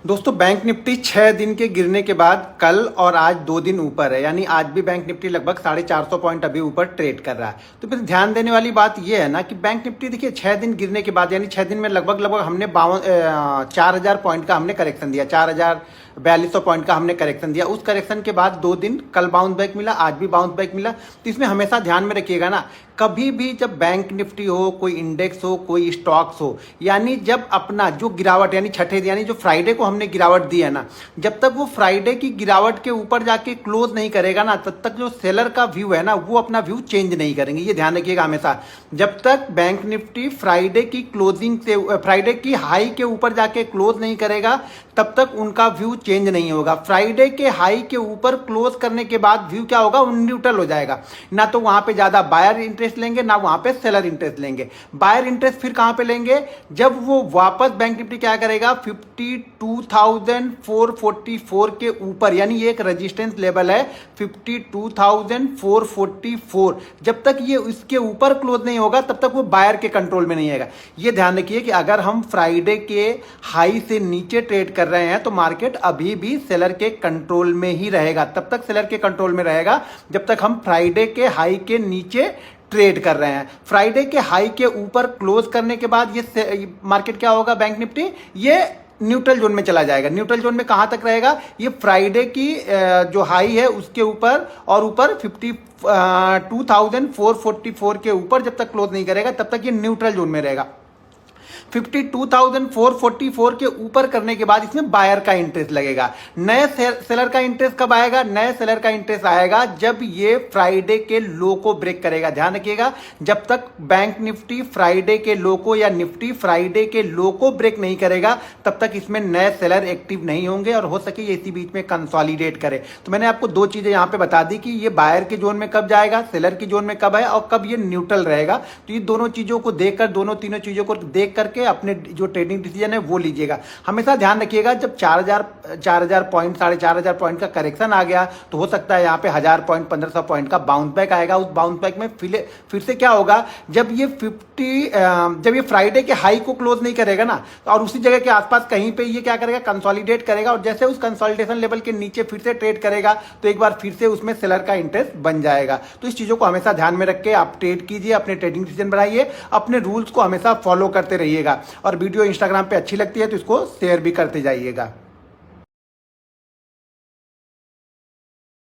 दोस्तों bank Nifty 6 दिन के गिरने के बाद कल और आज 2 दिन ऊपर है, यानी आज भी बैंक निफ्टी लगभग 450 पॉइंट अभी ऊपर ट्रेड कर रहा है। तो फिर ध्यान देने वाली बात यह है ना कि बैंक निफ्टी देखिए 6 दिन गिरने के बाद यानी 6 दिन में लगभग हमने 4000 पॉइंट का हमने करेक्शन दिया, 4200 पॉइंट का हमने करेक्शन दिया। उस करेक्शन के बाद 2 दिन कल बाउंस बैक मिला, आज भी बाउंस बैक मिला। तो इसमें हमेशा ध्यान में रखिएगा ना, कभी भी जब बैंक निफ्टी हो, कोई इंडेक्स हो, कोई स्टॉक्स हो, यानी जब अपना जो गिरावट यानी छठे यानी जो फ्राइडे को हमने गिरावट दी है ना, जब तक वो फ्राइडे की गिरावट के ऊपर जाके क्लोज नहीं करेगा ना, तब तक जो सेलर का व्यू है ना वो अपना व्यू चेंज नहीं करेंगे। ये ध्यान रखिएगा हमेशा, जब तक बैंक निफ्टी फ्राइडे की क्लोजिंग से फ्राइडे की हाई के ऊपर जाके क्लोज नहीं करेगा तब तक उनका व्यू चेंज नहीं होगा। फ्राइडे के हाई के ऊपर क्लोज करने के बाद व्यू क्या होगा, न्यूट्रल हो जाएगा। ना तो वहां पे ज्यादा बायर इंटरेस्ट लेंगे, ना वहां पे सेलर इंटरेस्ट लेंगे। बायर इंटरेस्ट फिर कहां पे लेंगे, जब वो वापस बैंक निफ्टी क्या करेगा 52,444 के ऊपर, यानी ये एक रेजिस्टेंस लेवल है 52,444। जब तक ये इसके ऊपर क्लोज नहीं होगा तब तक वो बायर के कंट्रोल में नहीं आएगा। ये ध्यान रखिए कि अगर हम फ्राइडे के हाई से नीचे ट्रेड कर रहे हैं तो मार्केट अभी भी सेलर के कंट्रोल में ही रहेगा। तब तक सेलर के कंट्रोल में रहेगा जब तक हम फ्राइडे के हाई के नीचे ट्रेड कर रहे हैं। फ्राइडे के हाई के ऊपर क्लोज करने के बाद ये मार्केट क्या होगा, बैंक निफ्टी ये न्यूट्रल जोन में चला जाएगा। न्यूट्रल जोन में कहां तक रहेगा, ये फ्राइडे की जो हाई है उसके ऊपर और ऊपर 52,444 के ऊपर जब तक क्लोज नहीं करेगा तब तक ये न्यूट्रल जोन में रहेगा। 52,444 के ऊपर करने के बाद इसमें बायर का इंटरेस्ट लगेगा। नए सेलर का इंटरेस्ट कब आएगा, नए सेलर का इंटरेस्ट आएगा जब ये फ्राइडे के लो को ब्रेक करेगा। ध्यान रखिएगा, जब तक बैंक निफ्टी फ्राइडे के लो को या निफ्टी फ्राइडे के लो को ब्रेक नहीं करेगा तब तक इसमें नए सेलर एक्टिव नहीं होंगे और हो सके ये इसी बीच में कंसोलिडेट करे। तो मैंने आपको दो चीजें यहां पे बता दी कि ये बायर के जोन में कब जाएगा, सेलर की जोन में कब है और कब ये न्यूट्रल रहेगा। तो ये दोनों चीजों को देखकर, दोनों तीनों चीजों को देख करके अपने जो ट्रेडिंग डिसीजन है वो लीजिएगा। हमेशा ध्यान रखिएगा जब 4,000 पॉइंट 4,500 पॉइंट का करेक्शन आ गया तो हो सकता है यहाँ पे 1000 पॉइंट 1500 पॉइंट का बाउंस बैक आएगा। उस बाउंस बैक में फिर से क्या होगा, जब ये फ्राइडे के हाई को क्लोज नहीं करेगा ना और उसी जगह के आसपास कहीं पे ये क्या करेगा, कंसोलिडेट करेगा और जैसे उस कंसोलिडेशन लेवल के नीचे फिर से ट्रेड करेगा तो एक बार फिर से उसमें सेलर का इंटरेस्ट बन जाएगा। तो इस चीजों को हमेशा ध्यान में रख के आप ट्रेड कीजिए, अपने ट्रेडिंग डिसीजन बनाइए, अपने रूल्स को हमेशा फॉलो करते रहिएगा। और वीडियो इंस्टाग्राम पे अच्छी लगती है तो इसको शेयर भी करते जाइएगा।